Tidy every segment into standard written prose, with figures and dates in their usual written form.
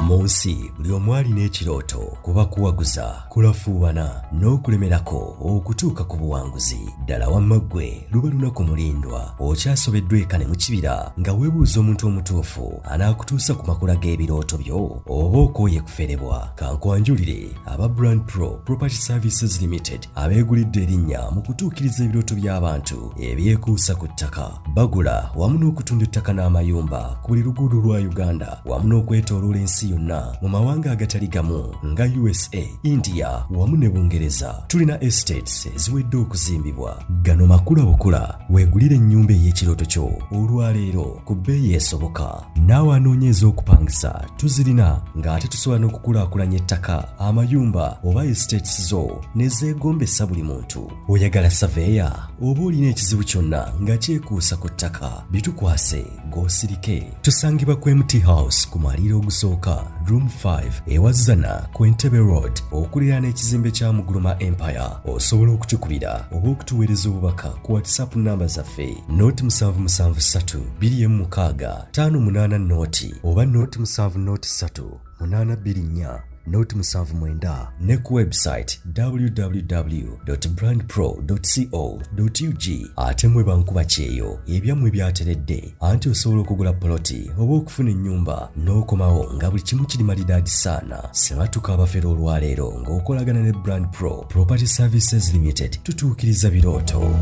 Munsi buli omwali n'ekirooto kuba kuwaguza kulafuubana n'okulemerako okutuuka ku buwanguzi. Ddala wamma ggwe luba lunaku mulindwa okyasobeddwa eka ne mu kibira nga weebuuza omuntu omutuufu anaakutuusa ku makula g'ebirooto byo oba okooye kuferebwa. Kankwanjulire aba Brand Pro Property Services Limited abeegulidde erinnya mu kutuukiriza ebirooto by'abantu ebyekuusa ku ttaka. Bagula wamu n'okutunda ettaka n'amayumba ku buli luguudo lwa Uganda wamu n'okwetooloola ensi yonna mu mawanga agatali gamu nga USA, India wamu ne Bungereza. Tulina estates eziwedde okuzimbibwa. Gano makula bukula weegulire ennyumba ey'ekirooto kyo olwaleero ku bbeeyi esoboka. Naawe anoonyeeza okupangisa tuzirina ng'ate tusobola n'okukulaakulanya ettaka, amayumba oba estates zo ne zeegombesa buli muntu. Oyagala saveya oba olina ekizibu kyonna nga kyekuusa ku ttaka, bitukwase g'osirike. Tusangibwa ku MT House ku maliro ogusooka Room 5 ewazana ku Entebbe Road okuliraana ekizimbe kya Muguluma Empire. Osobola okutukubira oba okutuweereza obubaka ku WhatsApp namba zaffe noti 773 206 58 noti oba noti 703 824 noti 79 ne ku website www.brandpro.co.ug. ate mwe bankuba kyeyo ebyammwe byateredde anti osobola okugula poloti oba okufuna ennyumba n'okomawo nga buli kimu kiri malidaadi saana. Sebatuka abafera olwaleero ng'okolagana ne Brand Pro Property Services Limited tutuukiriza birooto.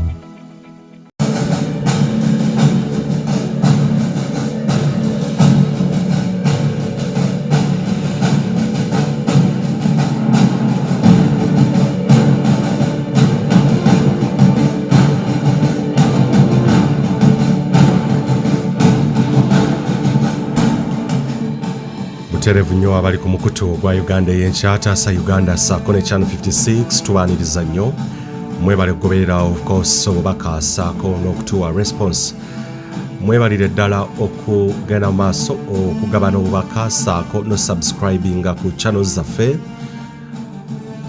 Terevu nnyo abali ku mukutu gwa Uganda y'enkyataasa Uganda saako ne Channel 56 tubaaniriza nnyo. Mwebale kugoberera of course obubaka saako n'okutuwa response. Mwebalire ddala okugenda mu maaso okugabana obubaka saako no subscribinga ku channels zaffe.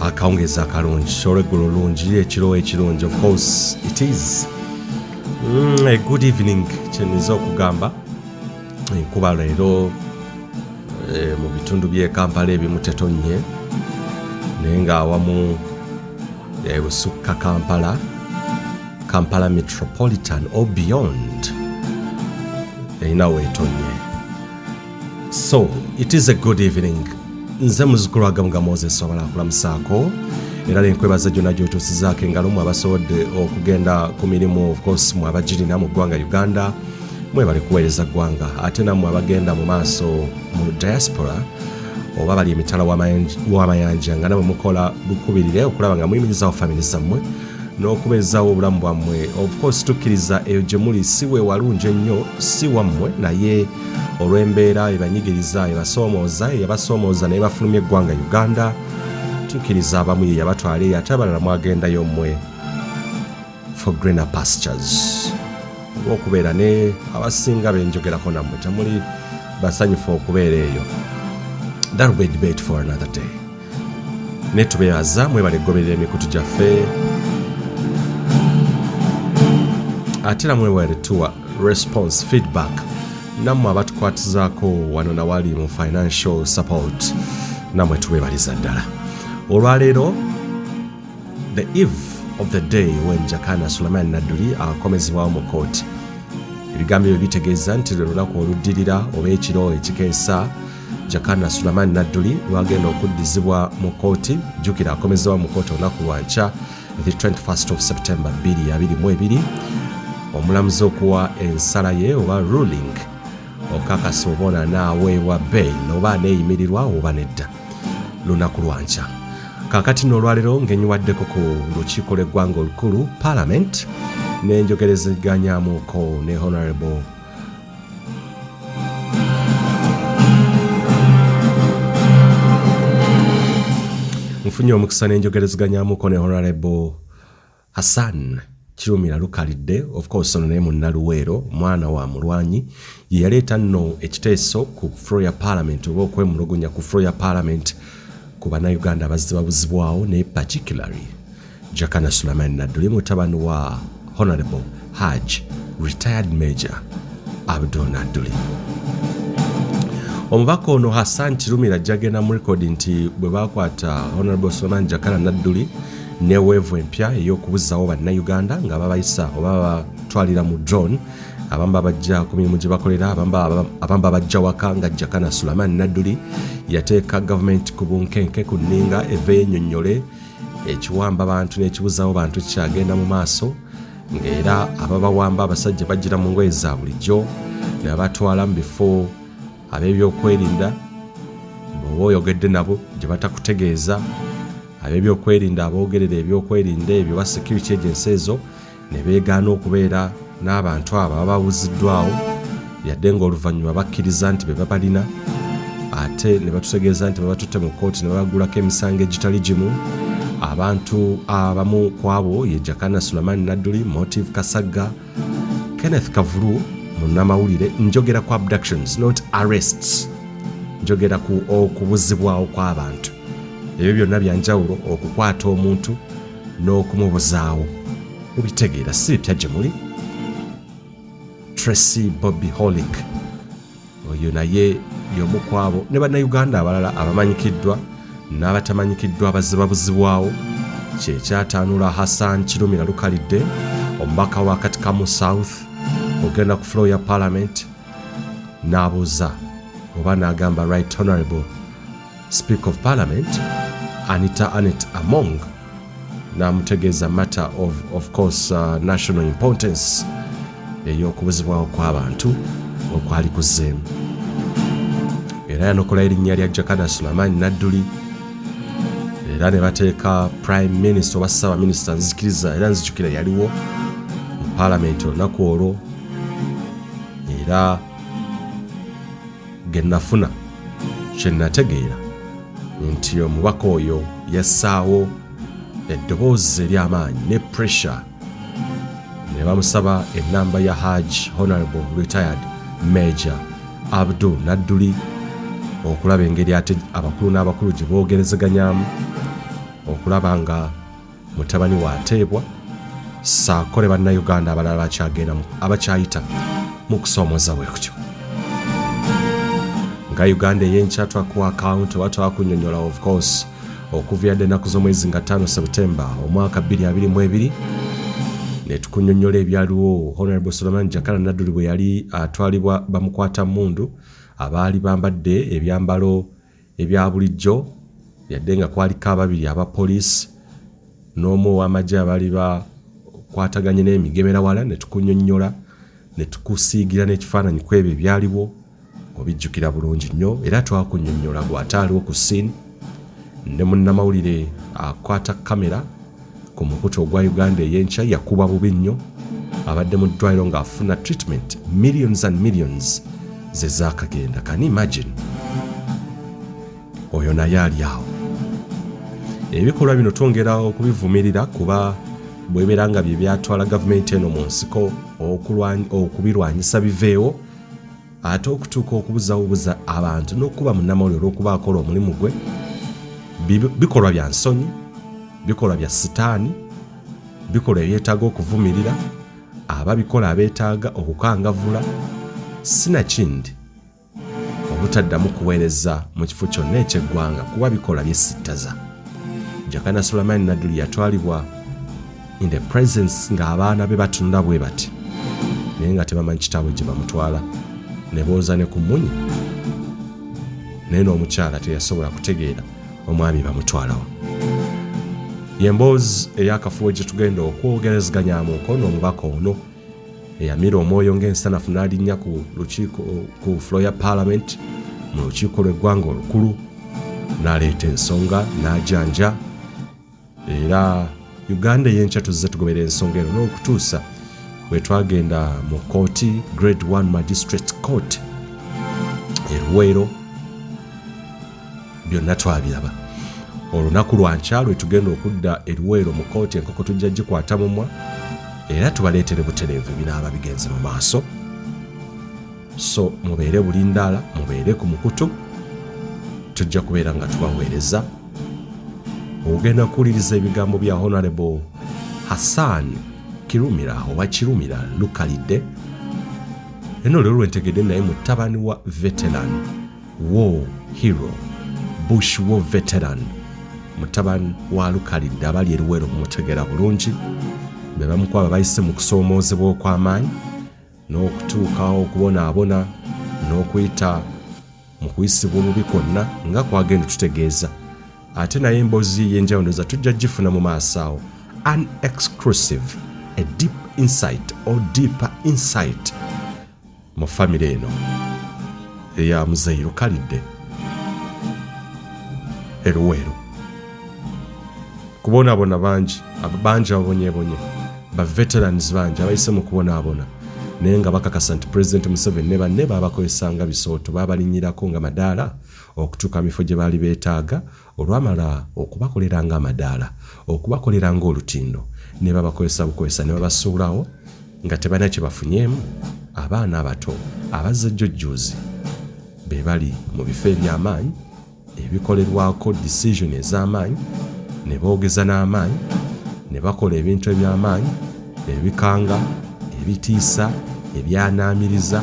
Akawungeza akalungi olw'eggulu lungi ekiro ekirungi. Of course it is a good evening kyeniza okugamba kuba leero mu bitundu by'e Kampala ebimu tetonnye naye ng'awamu busukka Kampala Metropolitan or beyond erina weetonye. So it is a good evening. Nze muzzukulu wa Gamuga Moses wabala akulamusaako era nenkwebaza gyonna gy'otuusizaako engalo mu abasobodde okugenda ku mirimu of course mu abagirina mu ggwanga Uganda. Mwebale kuweereza ggwanga ate nammwe abagenda mu maaso mu diaspora oba bali emitala w'amayanja nga nabwe mukola bukubirire okulaba nga muyimirizaawo famire zammwe n'okubeezaawo obulamu bwammwe. Of course tukkiriza eyo gye muli si we walungi ennyo si wammwe naye olw'embeera ebanyigiriza ebasoomooza eyabasoomooza naye bafulumya eggwanga Uganda. Tukkiriza abamu ye yabatwala ate abalala mwagendayo mmwe for greener pastures. Okubeera ne abasinga benjogerako nammwe temuli basanyufu okubeera eyo. That will be a debate for another day. Ne tubeebaza mwebale kugoberera emikutu gyaffe ate namwe mwebale tuwa response feedback nammwe abatukwatizaako wano nawali mu financial support nammwe tubeebaliza ddala. Olwaleero the eve of the day when Jakana Suleiman Nadduli akomezebwawo mu kooti. Ebigambo ebyo bitegeeza nti lwe lunaku oluddirira oba ekiro ekikeesa Jakana Suleiman Nadduli lwagenda okuddizibwa mu kooti. Jjukira akomezebwa mu kooti olunaku lwankya the 21st of September 2022. Omulamuzi okuwa ensala ye oba ruling okakasa oba naaweebwa bail oba aneeyimirirwa oba nedda lunaku lwankya. Kakati n'olwaleero ng'enyiwaddeko ku lukiiko lw'eggwanga olukulu Parliament n'enjogerezeganyaamuuko ne Honorable nfunye omukisa n'enjogerezeganyaamuuko ne Honorable Hassan Kirumira Lukalidde. Of course ono naye munna Luwero mwana wa mulwanyi ye yaleeta nno ekiteeso ku floor ya Parliament oba okwemulugunya ku floor ya Parliament ku bannayuganda abazibwabuzibwawo ne particularly Jakana Suleiman Nadduli mutabani wa Honorable Haj retired Major Nadduli. omubaka ono Hassan Kirumira jagenda mu record nti bwe bakwata Honorable Suleiman Jakana Nadduli ne weevu empya ey'okubuzawo bannayuganda nga babayisa oba batwalira mu drone abamba bajja ku mirimu gye bakolera abamba bajja waka nga Jakana Suleiman Nadduli yateeka gavumenti ku bunkenke ku nninga eve yennyonnyole ekiwamba abantu n'ekibuzawo bantu kyagenda mu maaso ng'era ababawamba abasajja bagira mu ngoye za bulijjo ne batwala mu bifo ab'ebyokwerinda bw'oba oyogedde nabo gye batakutegeeza ab'ebyokwerinda aboogerera ebyokwerinda ebyo ba security agency ezo ne beegaana okubeera n'abantu abo abawuziddwawo yadde ng'oluvannyuma bakkiriza nti be babalina ate ne batutegeeza nti babatutte mu kkooti ne babagulako emisango egitali gimu abantu abamu ku abo ye Jakana Suleiman Nadduli, Motive Kasagga, Kenneth Kavulu munnamawulire. Njogera ku abductions not arrests, njogera ku okubuzibwawo kw'abantu. Ebyo byonna byanjawulo, okukwata omuntu n'okumubuzaawo. Mubitegeera si bipya gye muli. Tracy Bobi Holick oyo naye y'omu ku abo ne bannayuganda abalala abamanyikiddwa n'abatamanyikiddwa abazibabuzibwawo kye kyataanula Hassan Kirumira Lukalidde, omubaka wa Katikamu South, ogenda ku floor ya Parliament n'abuuza oba n'agamba Right Honourable Speaker of Parliament Anita Anet Among n'amutegeeza matter of course national importance ey'okubuzibwawo kw'abantu okwali kuzzeemu. Era yanokola erinnya lya Jakana Suleiman Nadduli era ne bateeka Prime Minister oba Ssaabaminisita nzikiriza era nzijukira yaliwo mu Parliament olunaku olwo era ge nafuna kye nategeera nti omubaka oyo yassaawo eddoboozi ery'amaanyi ne pressure ne bamusaba ennamba ya Hajj Honourable Retired Major Abdul Nadduli okulaba engeri ate abakulu n'abakulu gye boogerezeganyaamu okulaba nga mutabani waateebwa ssaako ne bannayuganda abalala abakyayita mu kusoomoza bwe kutyo. Nga Uganda ey'enkya twaku account oba twakunnyonnyola of course okuva yadde ennaku z'omwezi nga 5 September omwaka 2022 ne tukunnyonnyola ebyaliwo Honourable Suleiman Jakana Nadduli bwe yali atwalibwa bamukwata mundu abaali bambadde ebyambalo ebya bulijjo yadde nga kwaliko ababiri aba police n'omu ow'amagye abaali bakwataganye n'emigemera wala ne tukunnyonnyola ne tukusiigira n'ekifaananyi ku ebyo ebyaliwo obijjukira bulungi nnyo era twakunnyonnyola gw'ataaliwo ku scene ne munnamawulire akwata kamera ku mukutu ogwa Uganda ey'enkya yakuba bubi nnyo abadde mu ddwaliro ng'afuna treatment millions and millions ze zaakagenda. Can you imagine? Oyo naye ali awo. Ebikolwa bino twongera okubivumirira kuba bwebeera nga bye byatwala gavumenti eno mu nsiko okubirwanyisa biveewo ate okutuuka okubuzabuza abantu n'okuba munnamawulire olw'okuba akola omulimu gwe bikolwa bya nsonyi, bikolwa bya sitaani, bikolwa ebyetaaga okuvumirira, ababikola abeetaaga okukangavula sinakindi obutaddamu kuweereza mu kifo kyonna eky'eggwanga kuba bikola byesittaza. Jakana Suleiman Nadduli yatwalibwa in the presence ng'abaana be batunda bwe bati naye nga tebamanyi kitaabwe gye bamutwala ne booza ne ku munyi naye n'omukyala teyasobola kutegeera omwami bamutwalawo. Yemboozi ey'akafubo gye tugenda okwogerezeganyaamu okono omubaka ono eyamira omwoyo ng'ensanafu n'alinnya ku lukiiko ku floor ya Parliament mu lukiiko lw'eggwanga olukulu n'aleeta ensonga n'ajanja era Uganda y'enkya tuzze tugobera ensonga eno n'okutuusa bwe twagenda mu kooti Grade 1 Magistrate Court e Luwero byonna twabiraba. Olunaku lwankya lwe tugenda okudda e Luwero mu kooti enkoko tujja gikwata mumwa era tubaleetere butereevu ebinaaba bigenze mu maaso. So mubeere bulindaala, mubeere ku mukutu, tujja kubeera nga tubaweereza. Ogenda kuwuliriza ebigambo bya Honourable Hassan Kirumira oba Kirumira Lukalidde. Eno lero lwentegedde naye mutabani wa veteran war hero, bush war veteran, mutabani wa Lukalidde abali e Luwero mutegera bulungi, be bamu ku abo bayise mu kusoomoozebwa okw'amaanyi n'okutuukawo okubonaabona n'okuyita mu kuyisibwa obubi kwonna nga kwagenda tutegeeza. Ate naye emboozi y'enjawulo za tujja gifuna mu maaso awo. An exclusive, a deep insight or deeper insight mu family eno eya Muzeeyi Lukalidde e Luwero. Kubonaabona bangi ababonyebonye, ba veterans bangi abayise mu kubonaabona naye nga bakakasa nti President Museveni ne banne baabakozesanga bisooto baabalinyirako nga madaala okutuuka mifo gye baali beetaaga olwamala okubakolera nga amadaala, okubakolera nga olutindo, ne babakozesa bukozesa ne babasuulawo nga tebalina kye bafunyeemu. Abaana abato abazze jjojjoozi be bali mu bifo eby'amaanyi ebikolerwako decision ez'amaanyi, ne boogeza n'amaanyi, ne bakola ebintu eby'amaanyi ebikanga, ebitiisa, ebyanaamiriza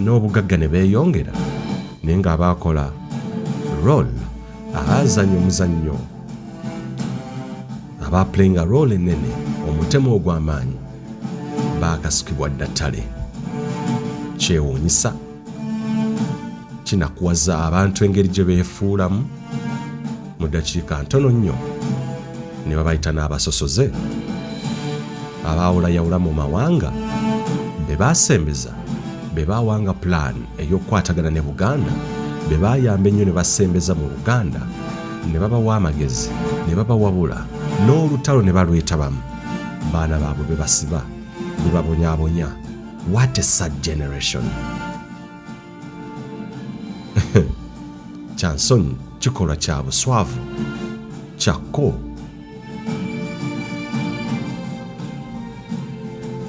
n'obugagga ne beeyongera, naye nga abaakola role, abaazanya omuzannyo, abaplayinga role ennene, omutemu ogw'amaanyi baakasukibwa dda ttale. Kyewuunyisa, kinakuwaza abantu engeri gye beefuulamu mu ddakiika ntono nnyo ne babayita n'abasosoze abaawulayawula mu mawanga be baasembeza, be baawanga plan ey'okukwatagana ne Buganda, be baayamba ennyo ne basembeza mu Buganda, ne babawa amagezi, ne babawabula n'olutalo ne balwetabamu. Baana baabwe be basiba, be babonyaabonya. What a sad generation. Kyansonyi, kikolwa kya buswavu, kyakko.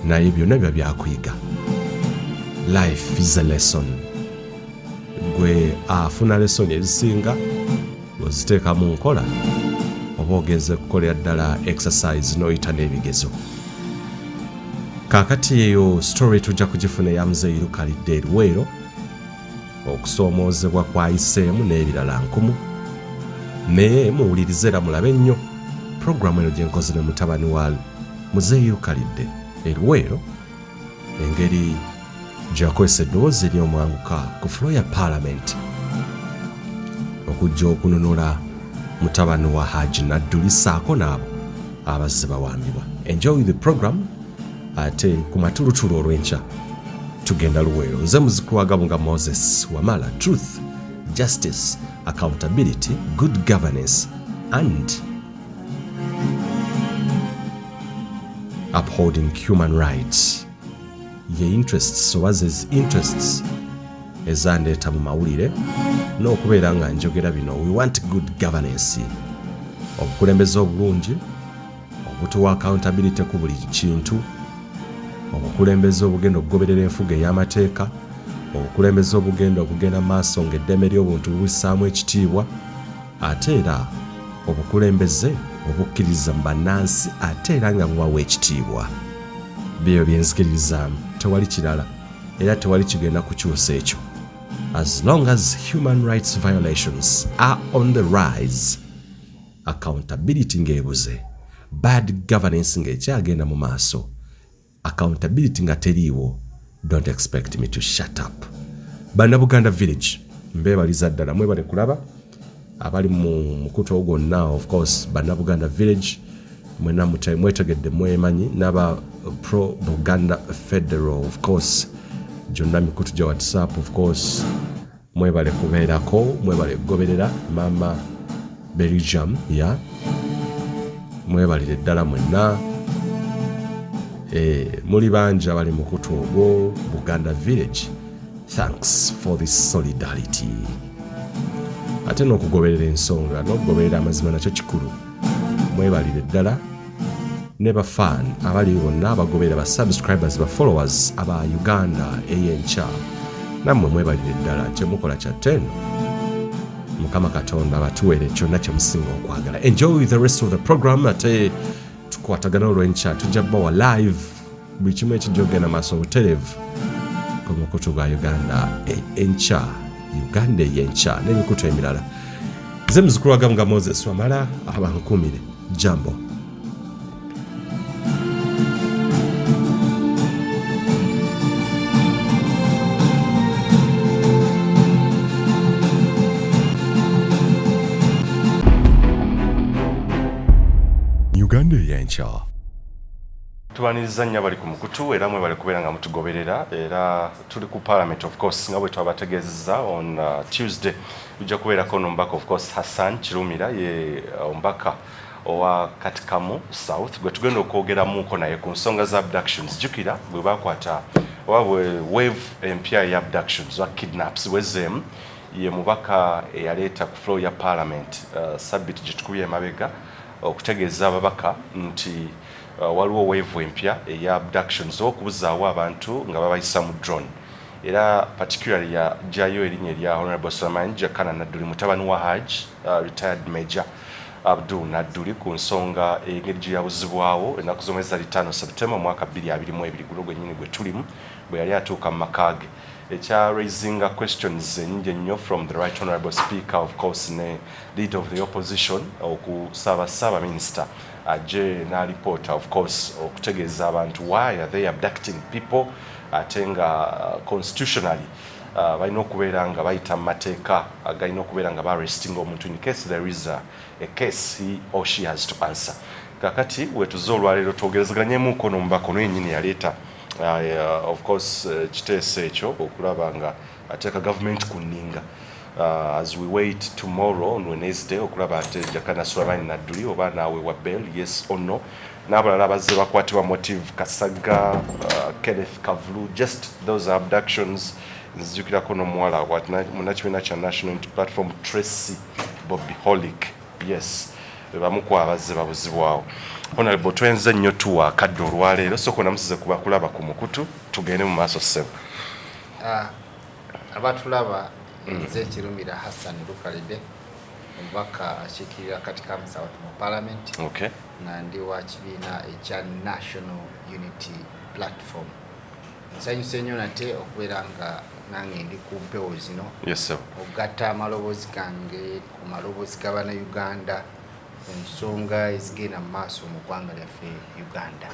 Naye byonna biba byakuyiga. Life is a lesson. Gwe afuna lesson ezisinga oziteeka mu nkola oba ogenze kukolera ddala exercise n'oyita n'ebigezo. Kaakati eyo story tujja kugifuna ya Muzeeyi Lukalidde e Luwero, okusoomoozebwa kwayiseemu n'ebirala nkumu. Naye muwulirize era mulabe nnyo programu eno gye nkoze ne mutabani wa Muzeeyi Lukalidde e Luwero, engeri gy'akozesa eddoboozi ery'omwanguka ku floor ya Parliament okujja okununula mutabani wa Hajji Nadduli ssaako n'abo abazze bawambibwa. Enjoy the program. Ate ku matulutulu olw'enkya tugenda Luwero. Nze muzukulu wa Gabunga Moses Wamala. Truth, justice, accountability, good governance and upholding human rights ye interests oba ze interests ezandeeta mu mawulire n'okubeera nga njogera bino. We want good governance, obukulembeze obulungi obutuwa accountability ku buli kintu, obukulembeze obugenda okugoberera enfuga ey'amateeka, obukulembeze obugenda maaso ng'eddeme ly'obuntu bubissaamu ekitiibwa, ate era obukulembeze obukkiriza mu bannansi ate era nga bubawa ekitiibwa. Byo byenzikiririzaamu, tewali kirala era tewali kigenda kukyusa ekyo. As long as human rights violations are on the rise, accountability ng'ebuze, bad governance ng'ekyagenda mu maaso, accountability nga teriiwo, don't expect me to shut up. Bannabuganda village, mbeebaliza ddala, mwebale kulaba abali mu mukutu ogwo gwonna. Of course Bannabuganda village mwena mwetegedde mwemanyi, n'aba pro Buganda federal, of course gyonna mikutu gya WhatsApp, of course mwebale kubeerako, mwebale kugoberera mama Belgium ya mwebalire ddala mwenna. Muli bangi abali mukutu ogwo Buganda village. Thanks for this solidarity. Ate n'okugoberera ensonga n'okugoberera amazima nakyo kikulu. Mwebalire ddala ne bafan abali bonna abagoberera ba subscribers ba followers aba Uganda eyenkya, nammwe mwebalire ddala. Kyemukola kya ttendo, Mukama Katonda abatuwere kyonna kye musinga okwagala. Enjoy the rest of the program. Ate tukwatagana olw'enkya tujja bawa live buli kimu ekijja ogenda maaso obutereevu ku mukutu gwa Uganda enkya Uganda y'enkya n'emikutu emirala. Nze muzukulu wa Gamuga Moses Wamala abankumire jambo. Uganda y'enkya. Tubaniriza nnyo bali ku mukutu era mwe bali kubeera nga mutugoberera era tuli ku parliament of course nga bwe twabategeezezza on Tuesday ujja kubeerako n'omubaka of course Hassan Kirumira ye omubaka owa Katikamu South gwe tugenda okwogeramuuko naye ku nsonga za abductions. Jjukira bwe bakwata oba bwe wave empya ya abductions wa kidnaps wezeemu ye mubaka eyaleeta ku floor ya parliament sabbiiti gye tukubye emabega okutegeeza ababaka nti waliwo wave empya eya abductions okubuzaawo abantu nga babayisa mu drone era particularly ya jayo erinnya erya Hon Jakana Nadduli mutabani wa Hajj retired Major Nadduli ku nsonga engeri gye yabuzibwawo ennaku z'omwezi 5 September mwaka 2022 guno gwennyini gwe tulimu bwe yali atuuka mu makaage ekya raising questions nyingi nnyo from the right honorable speaker of course ne leader of the opposition okusaba minister aje na reporter of course okutegeeza abantu why are they abducting people atenga constitutionally balina okubeera nga bayita mu mateeka agalina okubeera nga ba-arresting omuntu in case there is a case he or she has to answer. Kakati wetuze olwaleero twogerezeganyemu n'omubaka ono yennyini yaleeta of course kiteeso ekyo okulaba nga ateeka gavumenti ku nninga as we wait tomorrow on Wednesday okulaba ate Jakana Suleiman Nadduli oba naawe wa bail yes or no n'abalala abazze bakwatibwa motive Kasaga Kenneth Kavulu just those are abductions. Nzijukirako n'omuwala munakibiina kya National Unity Platform Tracy Bobi Holick yes bamu ku abazze babuzibwawo. Honorable twenze nnyo tuwa kadde olwaleero soko namusize kuba kulaba ku mukutu tugende mu maaso ssebo. Abatulaba nze Kirumira Hassan Lukalidde omubaka akiikirira Katikamu South mu Parliament okay. nga ndi wa kibiina ekya National Unity Platform. Nsanyuse nnyo nate okubeera nga nange ndi ku mpewo zino yes, sir. Ogatta amaloboozi gange ku maloboozi g'Abannayuganda ku nsonga ezigenda mu maaso mu ggwanga lyaffe Uganda.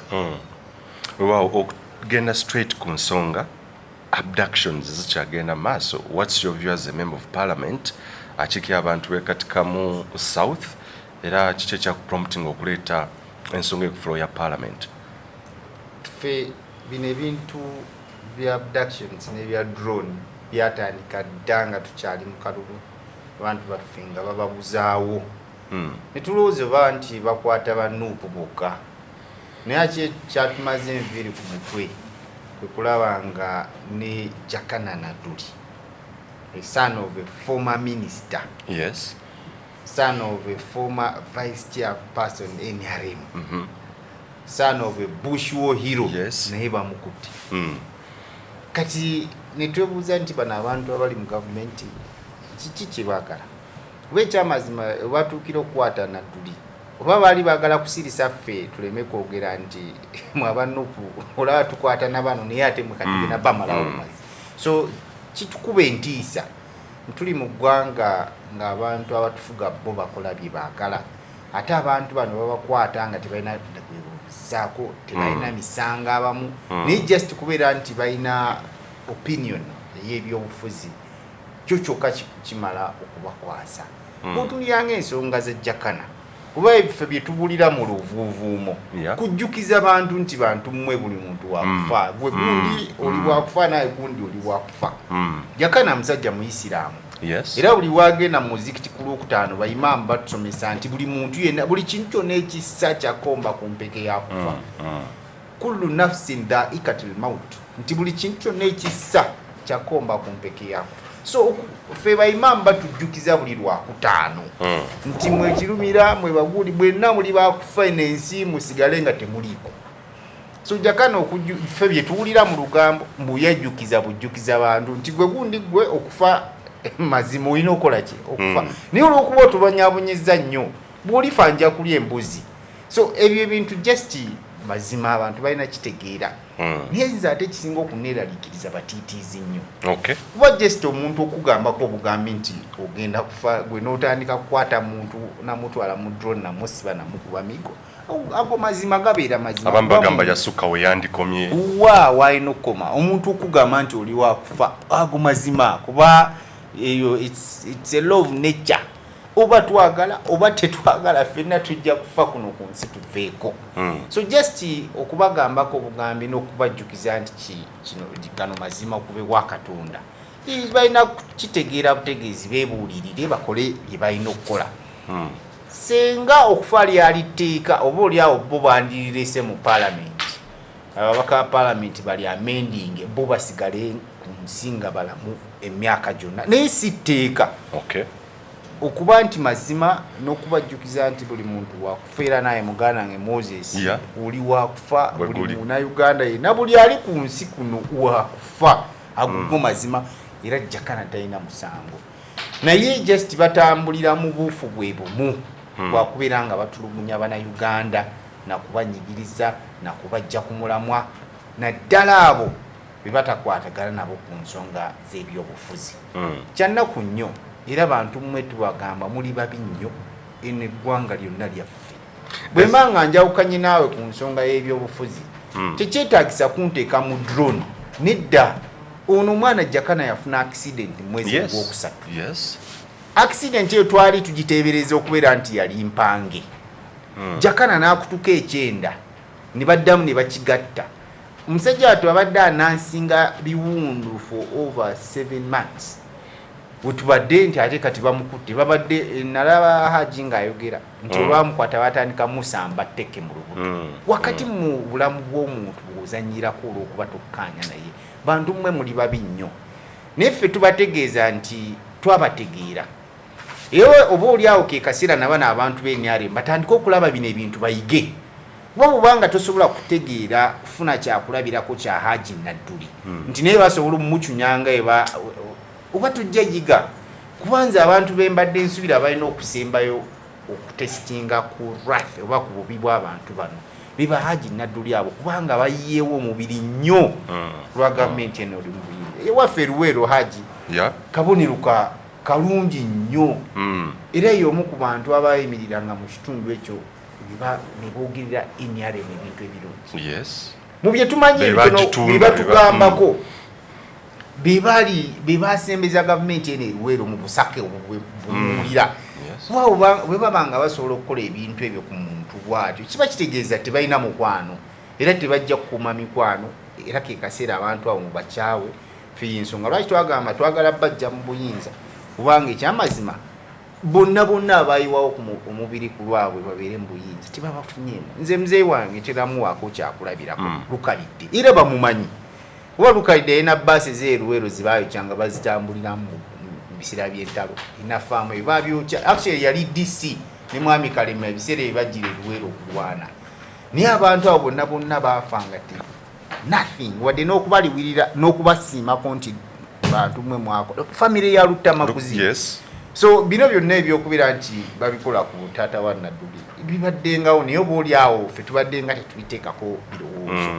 Wow, okugenda straight ku nsonga abductions zikyagenda maaso. What's your view as a member of parliament akiikira abantu b'e Katikamu South era kiki ekyakuprompting okuleeta ensonga ku floor ya parliament? Ffe bino ebintu bya abductions n'ebya drone byatandika dda nga tukyali mu kalulu abantu baffe nga bababuzaawo ne tulowooza oba nti bakwata ba NUP bokka naye kyatumaze enviiri ku mutwe kwe kulaba nga ne Jakana Nadduli, a son of a former minister, yes, son of a former vice chairperson NRM, son of a bush war hero, yes, naye bamukutte. Kati ne twebuuza nti bano abantu abali mu gavumenti kiki kye baagala? Kuba ekyamazima batuukira okukwata Nadduli oba baali baagala kusirisa ffe tuleme kwogera nti mwaba NUP olaba tukwata na bano naye ate mwe katigena bamalawo mazi. So kitukuba entiisa tuli mu ggwanga ng'abantu abatufuga bo bakola bye baagala ate abantu bano babakwata nga tebalina saako tebalina misanga abamu naye just kubeera nti balina opinion ey'ebyobufuzi kyo kyokka kimala okubakwasa. Bw'otulyanga ensonga za Jakana kuba ebifo bye tubulira mu luvuuvuumo kujjukiza bantu nti bantu mmwe buli muntu wakufa gwe gundi oli wakufa naye gundi oli wakufa. Jakana musajja Muisiraamu, era buli wagenda mu muzikiti ku Lwokutaano bayimaamu batusomesa nti buli muntu yenna buli kintu kyonna ekissa kyakomba ku mpeke yakufa. Kullu nafsin dhaikatul maut, nti buli kintu kyonna ekissa kyakomba ku mpeke yakufa. So ffe bayimaamu batujjukiza buli Lwakutaano nti mwe Kirumira mwe baguli bwenna muli bakufa n'ensi musigale nga temuliiko. So Jakana ffe bye tuwulira mu lugambo mbuyajjukiza bujjukiza bantu nti gwe gundi gwe okufa mazima olina okola ki okufa naye olw'okuba otubanyabonyeza nnyo bw'olifa nja kulya embuzi. So ebyo ebintu just mazima abantu balina kitegeera naye nze ate kisinga okuneeraliikiriza batiitiizi nnyo kuba just omuntu okugambako obugambi nti ogenda kufa gwe n'otandika kukwata muntu namutwala mu drone namusiba namukuba migo ago mazima gabeera mazima abamu bagamba yasukka we yandikomye walina okukoma omuntu okugamba nti oli wakufa ago mazima kuba eyo it's a law of nature oba twagala oba tetwagala ffenna tujja kufa kuno ku nsi tuveeko so just okubagambako obugambi n'okubajjukiza nti kino gano mazima okubewa Katonda balina kitegeera butegeezi beebuulirire bakole bye balina okukola senga okufa lyali tteeka oba oliawo bo bandirirese mu paalamenti ababaka ba paalamenti bali amending bo basigale ku nsi nga balamu emyaka gyonna naye si tteeka okuba nti mazima n'okubajjukiza nti buli muntu wakufeera naye muganda wange Moses oli wakufa buli Munnayuganda yenna buli ali ku nsi kuno wakufa ago mazima era Jakana talina musango naye just batambulira mu buufu bwe bumu bwakubeera nga batulugunya Bannayuganda nakubanyigiriza nakubajja ku mulamwa naddala abo be batakwatagana nabo ku nsonga z'ebyobufuzi kyannaku nnyo era bantu mmwe tubagamba muli babi nnyo eggwanga lyonna lyaffe bwe mbanga njawukanye naawe ku nsonga y'ebyobufuzi tekyetaagisa kunteeka mu drone nedda ono omwana Jakana yafuna accident mwezi ogwokusatu accident eyo twali tugiteebereza okubeera nti yali mpange Jakana n'akutuka ekyenda ne baddamu ne bakigatta omusajja wattu abadde anansinga biwundu for over 7 months wetubadde nti ate kati bamukutte babadde nalaba Haji ng'ayogera nti olwamukwata batandika musamba tteke mu lubuto wakati mu bulamu bw'omuntu bw'ozannyirako olw'okuba tokkaanya naye bantu mmwe muli babi nnyo naye ffe tubategeeza nti twabategeera ewe oba oliawo ke kaseera nabana abantu b'ennyare batandika okulaba bino ebintu bayige kuba bubanga tosobola kutegeera kufuna kyakulabirako kya Haji Nadduli nti naye basobola omumucunyanga oba tujja yiga kubanza abantu bembadde nsubira balina okusembayo okutestinga ku wrath oba ku bubi bw'abantu bano biba Haji Nadduli abo kubanga bayiyeewo omubiri nnyo lwa gavumenti eno oli mubuyinza ewaffe Luwero Haji kabonero kalungi nnyo era y'omu ku bantu abayimiriranga mu kitundu ekyo ne boogirira NRM ebintu ebirungi mu bye tumanyi bye batugambako bebasembeza gavumenti eno Luwero mu busake bumuwulira bwe babanga basobola okukola ebintu ebyo ku muntu bwatyo kiba kitegeeza tebalina mukwano era tebajja kukuuma mikwano era ke kaseera abantu abo mubakyawe fe ensonga lwaki twagamba twagala bajja mu buyinza kubanga ekyamazima bonna abayiwawo omubiri ku lwabwe babeere mu buyinza tebabafunyemu nze muzeeyi wange teramuwaako kyakulabirako Lukalidde era bamumanyi kuba Lukalidde yena bbaasi z'eruwero zibayokyanga bazitambuliramu mu biseera by'entalo ina faamu eyo babyokya actually yali DC ne mwami Kalema ebiseera ebibajjira eruwero okulwana naye abantu abo bonna baafanga ti nothing wadde n'okubaliwirira n'okubasiimako nti bantu mmwe mwako famire ya Lutamaguzi so bino byonna ebyokubeera nti babikola ku taata wa Nadduli bibaddengawo naye oba oliawo ffe tubaddenga tetubiteekako birowoozo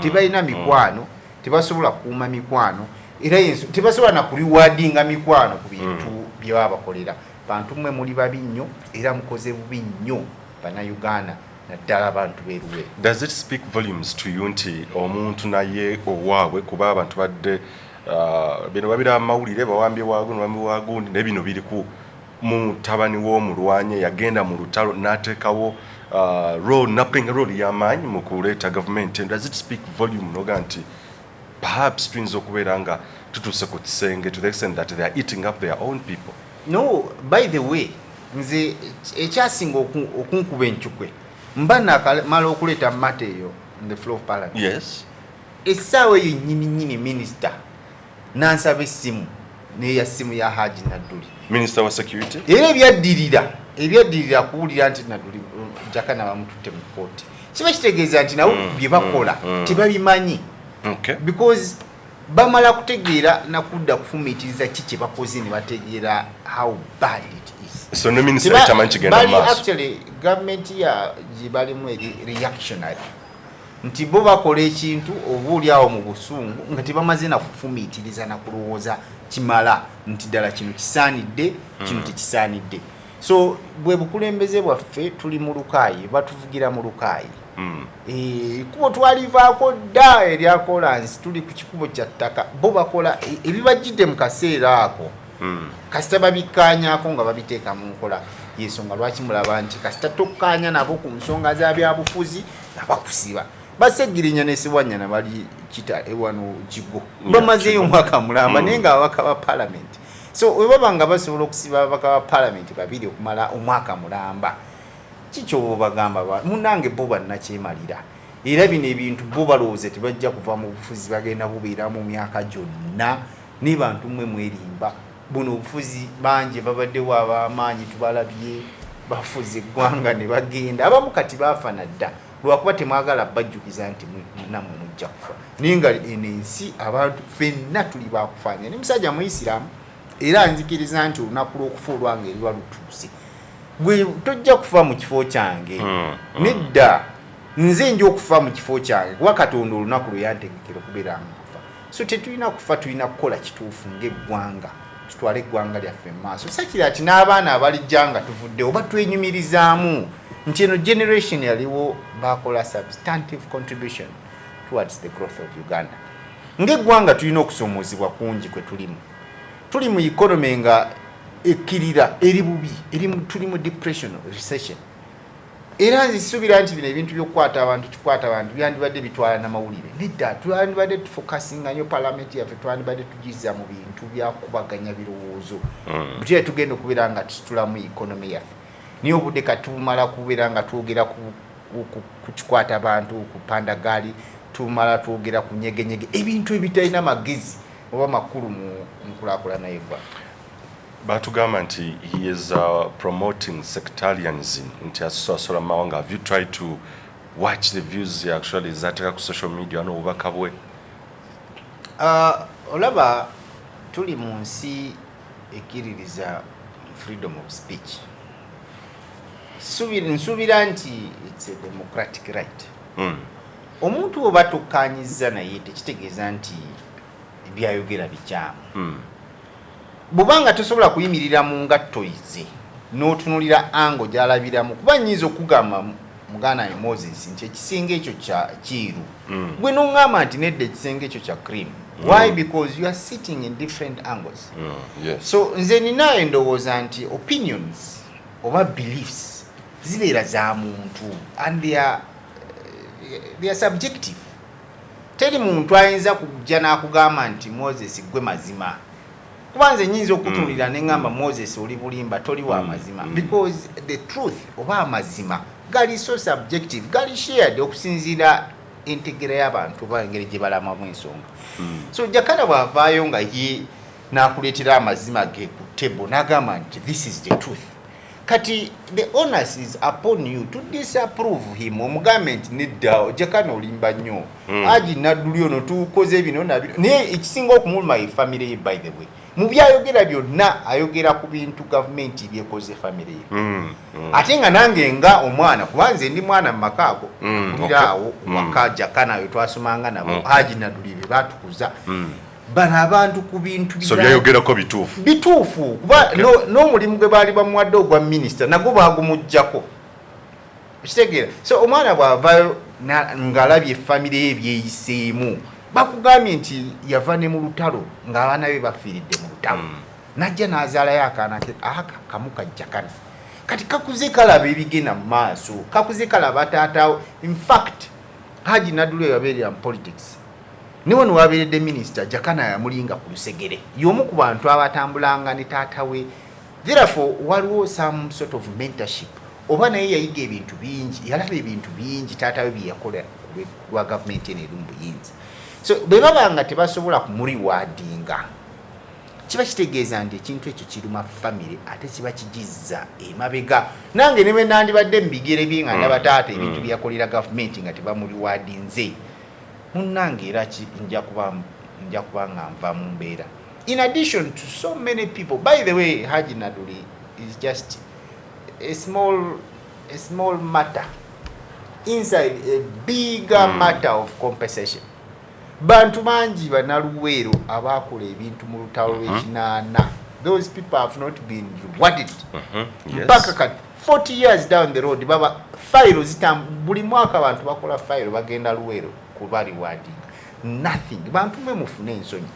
tebalina mikwano tebasobola kuuma mikwano era tebasobola nakuliwaadinga mikwano ku bintu byebabakolera bantu mmwe muli babi nnyo era mukoze bubi nnyo Bannayuganda naddala abantu beeruwe. Does it speak volumes to you nti omuntu naye owaabwe kuba abantu badde bino babira amawulire bawambye wagundi ne bino biri ku mutabani w'omulwanye yagenda mu lutalo n'ateekawo napping role y'amaanyi mu kuleeta gavumenti. Does it speak volume noga nti perhaps tuyinza okubeera nga tutuuse ku kisenge to the extent that they are eating up their own people? No, by the way, nze ekyasinga okunkuba enkyukwe mba nakamala okuleeta mate eyo in the floor of parliament. Yes. Essaawa eyo nnyini minister nansaba essimu neya ssimu ya Haji Nadduli. Minister wa security? Era ebyaddirira kuwulira nti Nadduli Jakana bamututte mu kooti. Kiba kitegeeza nti nawo bye bakola tebabimanyi. Okay. Because bamala kutegeera nakudda kufumitiriza kiki bakoze ne bategeera how bad it is. So no minister tamanyi kigenda maaso. Actually government ya jibalimu reactionary. nti bo bakola ekintu obuuli awo mu busungu nga tebamaze na kufumiitiriza na kulowooza kimala nti ddala kino kisaanidde kino tekisaanidde. So bwe bukulembeze bwaffe tuli mu lukaayi batuvugira mu lukaayi. Kubo twalivaako dda erya kolansi tuli ku kikubo kya ttaka bo bakola ebibajjidde mu kaseera ako kasita babikkaanyaako nga babiteeka mu nkola y'ensonga lwaki mulaba nti kasita tokkaanya nabo ku nsonga za byabufuzi nabakusiba basegirinya nesibwanya nabali kita ewano jigo bamazeeyo omwaka mulamba naye nga ababaka ba palamenti. So we baba nga basobola okusiba ababaka ba palamenti babiri okumala omwaka mulamba kikyo bagamba munange bo bannakyemalira era bino ebintu bo balowooza tebajja kuva mu bufuzi bagenda bubeera mu myaka gyonna ne bantu mmwe mwerimba buno obufuzi bangi babaddewo ab'amaanyi tubalabye bafuze eggwanga ne bagenda abamu kati baafana dda lwakuba temwagala bajjukiza nti nammwe mujja kufa naye nga eno ensi abantu ffenna tuli bakufaanya ne musajja muisiraamu era nzikiriza nti olunaku lw'okufa olwange eriba lutuuse gwe tojja kufa mu kifo kyange nedda nze nja okufa mu kifo kyange kuba katonda olunaku lwe yantegekera okubeera nkufa. So tetulina kufa tulina kukola kituufu ng'eggwanga tutwale eggwanga lyaffe mu maaso sakira ati n'abaana abalijja nga tuvudde oba twenyumirizaamu nti eno generation yaliwo bakola substantive contribution towards the growth of Uganda. Ng'eggwanga tulina okusomoozebwa kungi kwe tuli mu economy nga ekkirira eri bubi tuli mu depression recession era nzisuubira nti bino ebintu by'okukwata abantu byandibadde bitwala n'amawulire nedda twandibadde tufokasinga nnyo palamenti yaffe twandibadde tugiza mu bintu byakubaganya birowoozo butya tugenda okubeera nga tutula mu economy yaffe niye obudde katumala kubeera nga twogera ku kikwata abantu kupanda gaali tumala twogera ku nyegenyege ebintu ebitalina magezi oba makulu mu nkulaakulana y'eggwanga. Batugamba nti he is promoting sectarianism nti asosola mawanga. Have you tried to watch the views he actually zateka ku social media n'obubaka bwe? Olaba tuli mu nsi ekkiririza freedom of speech. Nsuubira nti it's a democratic right. Omuntu oba tukkaanyiza naye tekitegeeza nti byayogera bikyamu. Bubanga tosobola kuyimirira mu ngatto ize n'otunulira ango gyalabiramu kuba nnyinza okugamba muganda Moses nti ekisinga ekyo kya kiiru gwe n'oŋŋamba nti nedda ekisinga ekyo kya cream. Why? Because you are sitting in different angles. Yes. So nze nina endowooza nti opinions oba beliefs zibeera za muntu and they are subjective. Teri muntu ayinza kujja n'akugamba nti Moses gwe mazima kubanze nyinza okutunulira n'engamba Moses oli bulimba toli wa mazima because the truth oba amazima gali so subjective gali shared okusinzira integera y'abantu bangeri gye balamamu ensonga. So Jakana bw'avaayo nga ye n'akuleetera amazima ge ku table n'agamba nti this is the truth kati the onus is upon you to disapprove him omugambe nti nedda Jakana olimba nnyo aji Nadduli ono tukoze bino nabino naye ekisinga okumuluma ye family ye by the way mu byayogera byonna ayogera ku bintu gavumenti byekoze family ye ate nga nange nga omwana kubanze ndi mwana mu makaako kuliraawo waka Jakana we twasomanga nabo Haji Nadduli be batukuza bana abantu ku bintu so byayogerako bituufu kuba n'omulimu gwe baali bamuwadde ogwa minisita nagwo baagumuggyako kitegeera. So omwana bw'avaayo ng'alabye family ye ebyeyiseemu bakugambye nti yava ne mu lutalo ng'abaana be bafiiridde mu lutalo najja n'azaalayo akaana ke kamu ka Jakana kati kakuze kalaba ebigenda mu maaso kakuze kalaba taataawo. In fact Haji Nadduli yabeerera mu politics niwe niwabeeredde minisita Jakana yamulinga ku lusegere y'omu ku bantu abatambulanga ne taata we. Therefore waliwo some sort of mentorship oba naye yayiga ebintu bingi yalaba ebintu bingi taata we bye yakola lwa gavumenti eno eri mu buyinza. So bwe baba nga tebasobola kumuriwaadinga kiba kitegeeza nti ekintu ekyo kiruma family ate kiba kigizza emabega. Nange ne bwe nandibadde mu bigere bye nga ndaba taata ebintu byakolera gavumenti nga tebamuriwaadinze munnange era nja kuba nga nva mu mbeera. In addition to so many people, by the way, Haji Nadduli is just a small matter inside a bigger matter of compensation. Bantu bangi banaluweero abakola ebintu mu lutalo lw'ekinaana. Those people have not been rewarded. Mpaka kati 40 years down the road baba file buli mwaka abantu bakola file bagenda Luwero kuba rewarding. Nothing. Bantu mwe mufune ensonyi.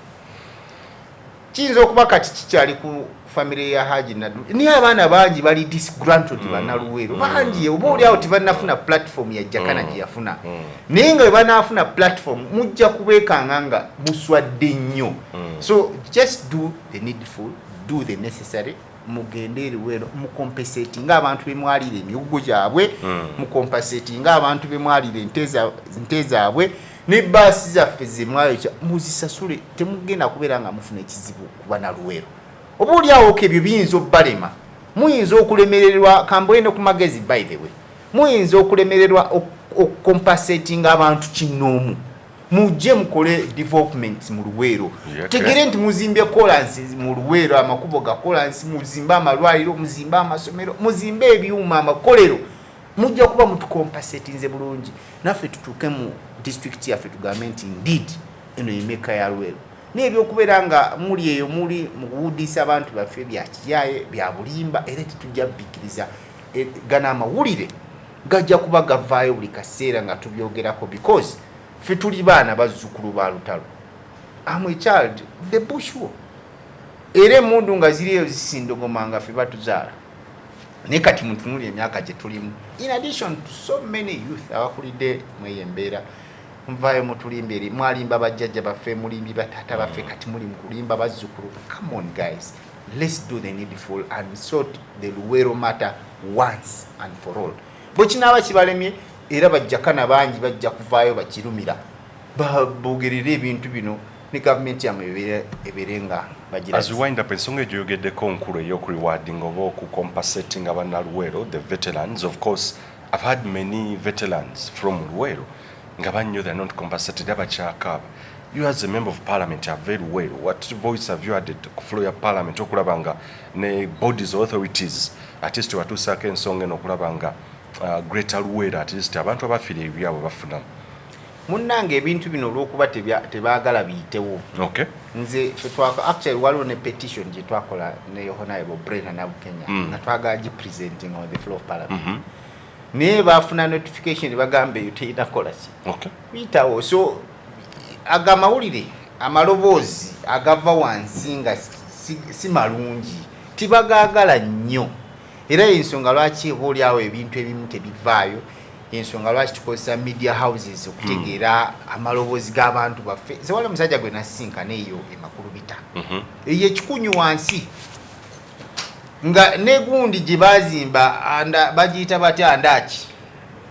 Kiyinza okuba kati kikyali ku family ya Haji Nadduli. Ni abaana bangi bali disgruntled banaluweero. Bangi oba oli awo tebanafuna platform ya Jakana gye yafuna. Naye nga bwe banaafuna platform mujja kubeekanga nga muswadde nnyo. So just do the needful, do the necessary. Mugende Luwero mukompensating abantu bemwalira emigugu gyabwe, mukompensating abantu bemwalira ente zaabwe. Ne basi zaffe zemwayo muzisasule temugenda kubeera nga mufuna ekizibu kuba na Luwero. Oba oli awo ebyo biyinza obbalema. Muyinza okulemererwa kamboyene ku magezi by the way. Muyinza okulemererwa ocompensating abantu kinoomu. Mujje mukole development mu Luwero. Tegere nti muzimbe kolansi mu Luwero, amakubo ga kolansi, muzimbe amalwaliro, muzimbe amasomero, muzimbe ebyuma amakolero. Mujja kuba mutukompensatinze bulungi. Naffe tutuuke mu district yaffe tugavumenti indeed eno emeka ya Luwero. N'ebyokubeera nga muli eyo muli mu kuwuddisa abantu baffe bya kiyaye bya bulimba era tetujja bikkiriza gana amawulire gajja kuba gavaayo buli kaseera nga tubyogerako because ffe tuli baana bazzukulu ba lutalo. I'm a child the bush war. Era emundu nga ziriyo zisindogoma nga ffe batuzaala. Ne kati mutunuli emyaka gye tulimu. In addition to so many youth abakulidde mweyembeera mvayo mutulimba eri mwalimba bajjajja baffe mulimbi batata baffe kati muli mukulimba bazzukulu. Come on guys, let's do the needful and sort the Luwero matter once and for all. Bwekinaaba kibalemye era bajjakana bangi bajja kuvaayo bakirumira bogerera ebintu bino ne gavumenti yamwe eberenga bagira. As we wind up ensonga gyogeddeko nkulu ey'okurewarding oba okucompensating abannaluwero, the veterans. Of course, I've had many veterans from Luwero nga banyo they're not compensated abakyakaaba. You as a member of parliament are very well. What voice have you added ku floor ya parliament okulaba nga ne bodies or authorities at least watusaako ensonga eno okulaba nga Greater Luwero at least abantu abafiire ebyabo bafunamu? Munnange ebintu bino olw'okuba tebaagala biyitewo. Okay. Nze actually waliwo ne petition gye twakola ne Honorable Brenda Nabukenya nga twagala presenting on the floor of parliament. Naye baafuna notification bagambe eyo teyina kola ki. Okay. Biyitawo. So agamawulire amaloboozi agava wansi nga si malungi tibagaagala nnyo. Era ensonga lwaki oli awo ebintu ebimu tebivaayo, ensonga lwaki tukozesa media houses okutegeera amaloboozi g'abantu baffe. Sewali omusajja gwe nasinkana eyo eMakulubita. Eyo ekikunyu wansi nga negundi gye baazimba bagiyita batya andaki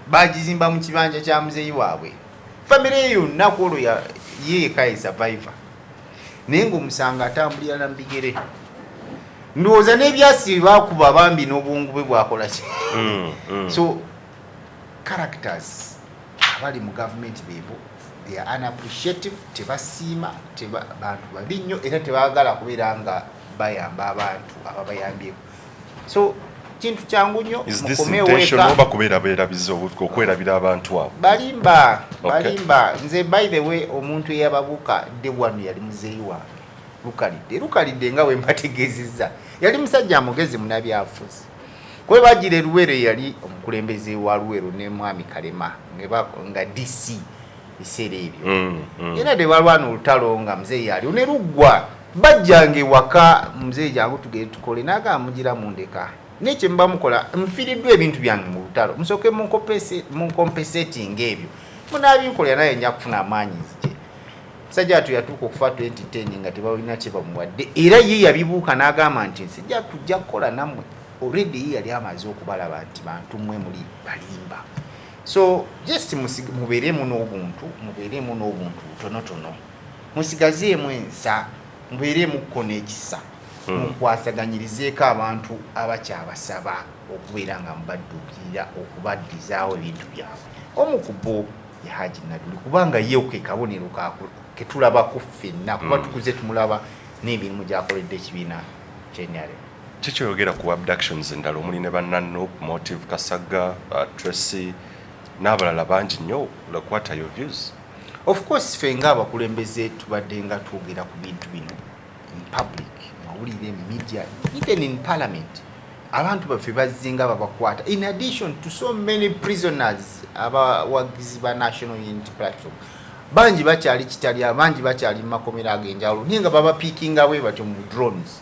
bagizimba mu kibanja kya muzeeyi waabwe. Famire eyo nnaku olwo yeeka ye survivor. Naye ng'omusanga atambulira na mbigere. Ndowooza n'ebyasi baakuba bambi n'obwongu bwe bwakola ki. So characters abali mu gavumenti beebo they are unappreciative, tebasiima, bantu babi nnyo era tebaagala kubeera nga bayamba abantu ababayambyeko. So kintu kyangu nnyo mukomeweeka oba kubeerabeerabiza okwerabira abantu abo. Balimba. Nze by the way omuntu eyababuuka de wano yali muzeeyi wange Lukalidde nga we mbategeezezza. Yali musajja amugezi munabyafuzi. Kwe bagira Luwero yali omukulembeze wa Luwero ne mwami Kalema nga DC biseera ebyo. Era de balwana olutalo nga muzeeyi yali ne luggwa bajjange waka muzeeyi jangu tugere tukole naga mugira mundeka. Neche mba mukola mfiiriddwa ebintu byange mu lutalo musoke munkompensating ebyo. Munabinkolera naye nja kufuna amaanyi nzije. Sajjatu yatuuka okufa 2010 nga tebawulina kye bamuwadde era ye yabibuuka n'agamba nti sijja kujja kukola nammwe. Already ye yali amaze okubalaba nti bantu mmwe muli balimba. So just mubeeremu n'obuntu tonotono. Musigazeemu ensa mubeeremukko n'ekisa. Mukwasaganyirizeeko abantu abakyabasaba okubeera nga mubadduukirira okubaddizaawo ebintu byabwe. Omu ku bo ye Haji Nadduli kubanga ye ke kabonero ketulabako ffenna kuba tukuze tumulaba n'emirimu gy'akoledde ekibiina ky'NRM. Kikyoyogera ku abductions endala omuli ne banna NUP, Motive Kasaga, Tracy n'abalala bangi nnyo. What are your views? Of course ffe ng'abakulembeze tubadde nga twogera ku bintu bino in public, mawulire, media, even in parliament. Abantu baffe bazzinga babakwata. In addition to so many prisoners abawagizi ba National Unity Platform, bangi bakyali kitali, abangi bakyali mu makomera ag'enjawulo naye nga babapiikinga bwe batyo mu drones.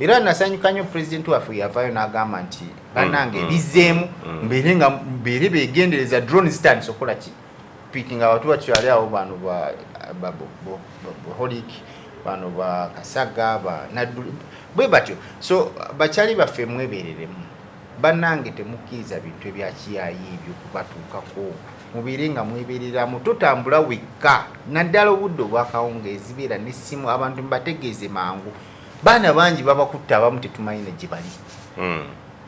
Era nasanyuka nnyo president waffe yavaayo n'agamba nti bannange bizzeemu mbeere beegendereza drone zitandise okukola ki piikinga abantu bakyali awo bano ba Holik, bano ba Kasaga, ba Nadduli bwe batyo. So bakyali baffe mwebereremu, bannange temukkiriza bintu ebyakiyaayi ebyo kubatuukako, mubeere nga mwebereramu, totambula wekka, naddala obudde obwakawungeezi beera n'essimu, abantu mbategeeze mangu. Baana bangi babakutta, abamu tetumanyi ne gye bali.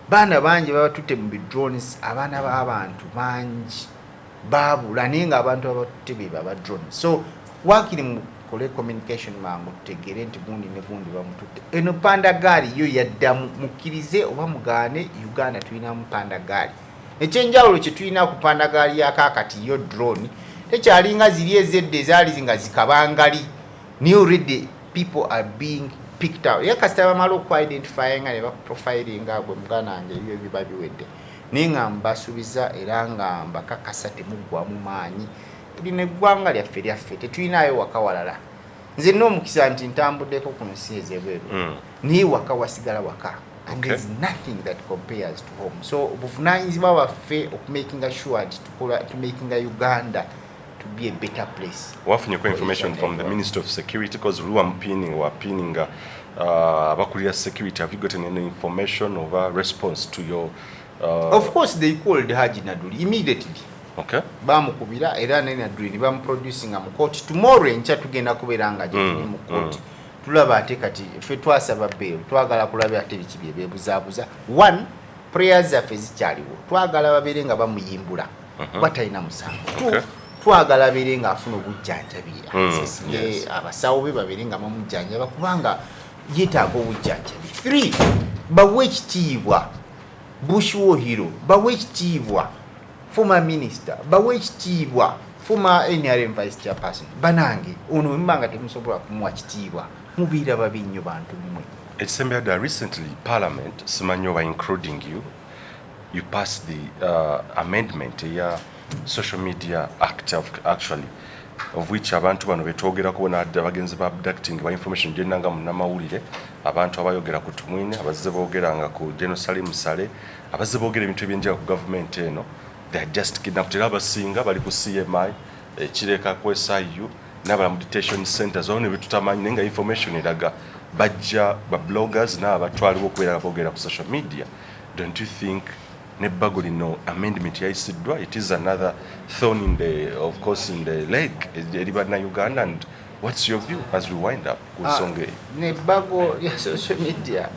Baana bangi babatutte mu drones, abaana b'abantu bangi baabula naye nga abantu abatutte be baba drones. So wakiri mukole communication mangu tutegeere nti gundi ne gundi bamututte. Eno pandagaali yo yaddamu, mukkirize oba mugaane, Uganda tulinamu pandagaali. Ekyenjawulo kye tulina ku pandagaali yakaakati yo drone tekyalinga ziri ezedde ezaali nga zikabangali. New already people are being picked out. Ya kasita bamala okwidentifying nga ne baprofiling bwe muganange ebyo biba biwedde. Naye nga mbasuubiza era nga mbakakasa temuggwamu maanyi. Lino eggwanga lyaffe tetulinayo waka walala. Nze n'omukisa nti ntambuddeko ku nsi ez'ebweru. Naye waka wasigala waka. And there's nothing that compares to home. So obuvunaanyizibwa bwaffe okumakinga sure to making Uganda to be a better place. Wafunye information from the Minister of Security because we were pinning abakulira security. Have you gotten any information or response to your Of course they called Haji Nadduli immediately. Okay. Bamukubira era ne Nadduli bamuproducing mu court. Tomorrow encha tugenda kubeera nga gye tuli mu court. Tulaba ate kati ffe twasaba bail, twagala kulaba ate biki bye beebuzaabuza. One, prayers zaffe zikyaliwo, twagala babeere nga bamuyimbula batalina musango. Two, twagala babeere nga afuna obujjanjabi, abasawo be babeere nga bamujjanjaba kubanga yeetaaga obujjanjabi. Three, bawe ekitiibwa Bushwohiro, bawe ekitiibwa former minister, bawe ekitiibwa former NRM vice chairperson. Banange ono mbanga temusobola kumuwa kitiibwa. Mubira babi nnyo bantu mmwe. That recently Parliament, Simanyowa including you passed the amendment Social Media Act actually, of which abantu bano betwogera kubona adda bagenzi ba abducting ba information gyenanga munnamawulire, abantu abayogera ku tumwine, abazze boogeranga ku General Salim Sale, abazze boogera ebintu ebyenjawulo ku government eno, they are just kidnapped. Abasinga bali ku CMI, Kireka ku SIU, n'abala mu detention centers, awo ne betutamanyi nenga information eraga bajja ba bloggers n'abatwaliwo okubeera boogera ku social media. Don't you think nebbago lino amendment yayisiddwa, it is another thorn in the, of course, in the leg eri bannayuganda? And what's your view as we wind up ku nsonga eyo? Nebbago ya social media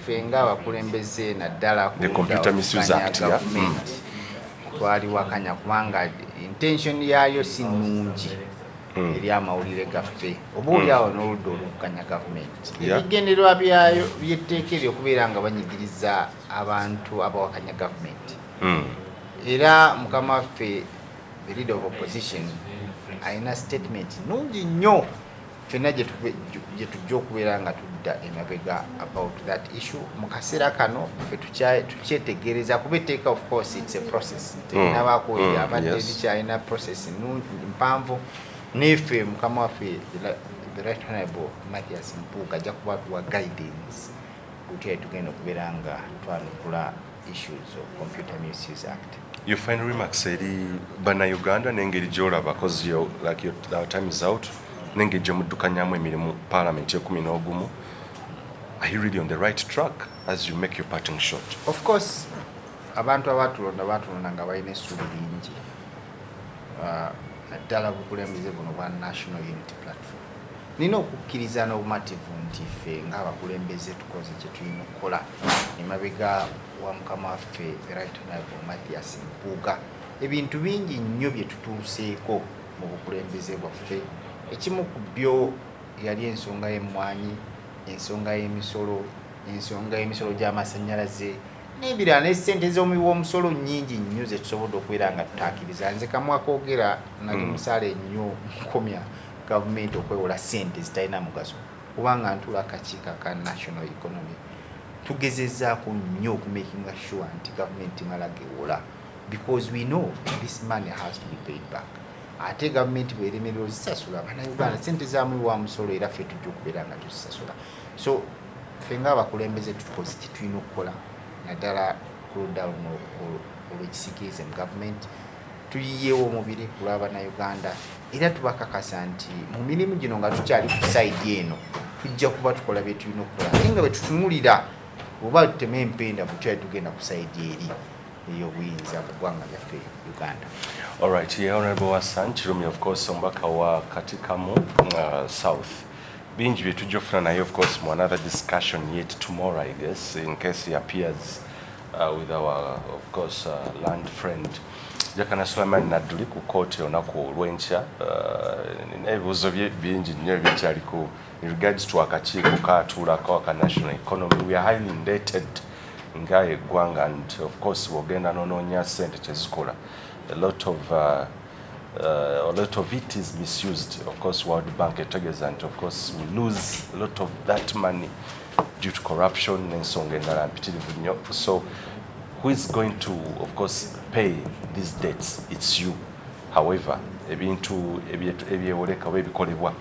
ffe nga abakulembeze naddala the Computer Misuse Act twali wakanya kubanga intention yayo si nnungi eri amawulire gaffe oba oli awo n'oludda oluvuganya gavumenti. Ebigendererwa byayo byetteeka ery'okubeera nga banyigiriza abantu abawakanya gavumenti. Era mukama waffe the leader of opposition alina statement nungi nnyo ffenna gye tujja okubeera nga tudda emabega about that issue. Mu kaseera kano ffe tukyetegereza kuba etteeka, of course it's a process. Terinabaako abadde zikyalina process mpanvu. Neffe mukama waffe the right honorable Mathias Mpuuga ajja kuba tuwa guidance kutya tugenda okubeera nga twanukula issues of Computer Misuse Act. Your final remarks eri bannayuganda n'engeri gy'olaba because like your time is out, n'engeri gye muddukanyamu emirimu Parliament ye-11. Are you really on the right track as you make your parting shot? Of course abantu abatulonda nga balina essuubi lingi naddala bukulembeze buno bwa National Unity Platform. Nina okukkiriza n'obumativu nti ffe ng'abakulembeze tukoze kye tulina okukola emabega wa mukama waffe the right honorable Mathias Mpuuga. Ebintu bingi nnyo bye tutuuseeko mu bukulembeze bwaffe. Ekimu ku byo yali ensonga y'emmwanyi, ensonga y'emisolo gy'amasannyalaze, n'ebirala n'essente z'omuwi w'omusolo nnyingi nnyo ze tusobodde okubeera nga tutaakiriza. Nze kamu akoogera nali musaale nnyo nkomya gavumenti okwewola ssente zitalina mugaso kubanga ntula akakiiko ka national economy tugezezzaako nnyo okumakinga sure nti gavumenti mala gewola because we know this money has to be paid back. Ate gavumenti bweremerera ozisasula bannayuganda ssente z'amuwi wa musolo era ffe tujja okubeera nga tuzisasula. So ffe ng'abakulembeze tukoze kye tulina okukola naddala ku ludda luno olw'ekisiikirize mu gavumenti tuyiyeewo omubiri ku lw'abannayuganda era tubakakasa nti mu mirimu gino nga tukyali ku sayidi eno tujja kuba tukola bye tulina okukola naye nga bwe tutunulira oba tutema empenda bwe tugenda ku sayidi eri ey'obuyinza mu ggwanga lyaffe Uganda. All right, yeah, Honorable Hassan Kirumira, of course, omubaka wa Katikamu South. Bingi bye tujja ofuna naye, of course, mu another discussion yet tomorrow, I guess, in case he appears with our, of course, land friend Jakana Suleiman Nadduli ku kooti olunaku olw'enkya. Ebibuuzo bingi nnyo ebikyaliko in regards to akakiiko kaatuulako aka national economy. We are highly indebted nga eggwanga, and of course bw'ogenda n'onoonya ssente kye zikola a lot of it is misused. Of course, World Bank etegeeza nti of course we lose a lot of that money due to corruption n'ensonga endala mpitirivu nnyo. So who is going to, of course, pay these debts? It's you. However, ebintu ebyewoleka oba ebikolebwa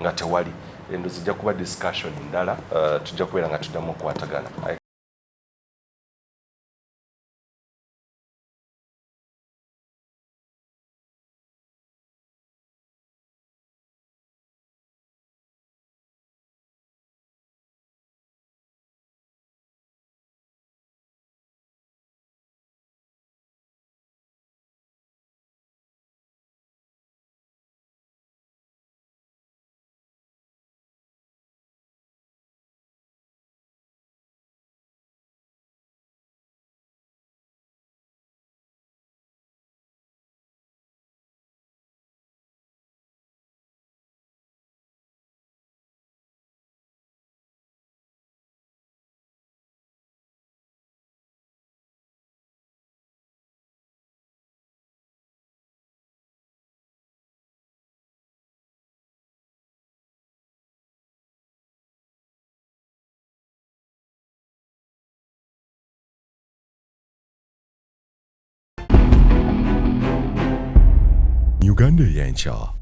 nga tewali endo zijja kuba discussion endala tujja kubeera nga tuddamu okukwatagana. Uganda y'enkya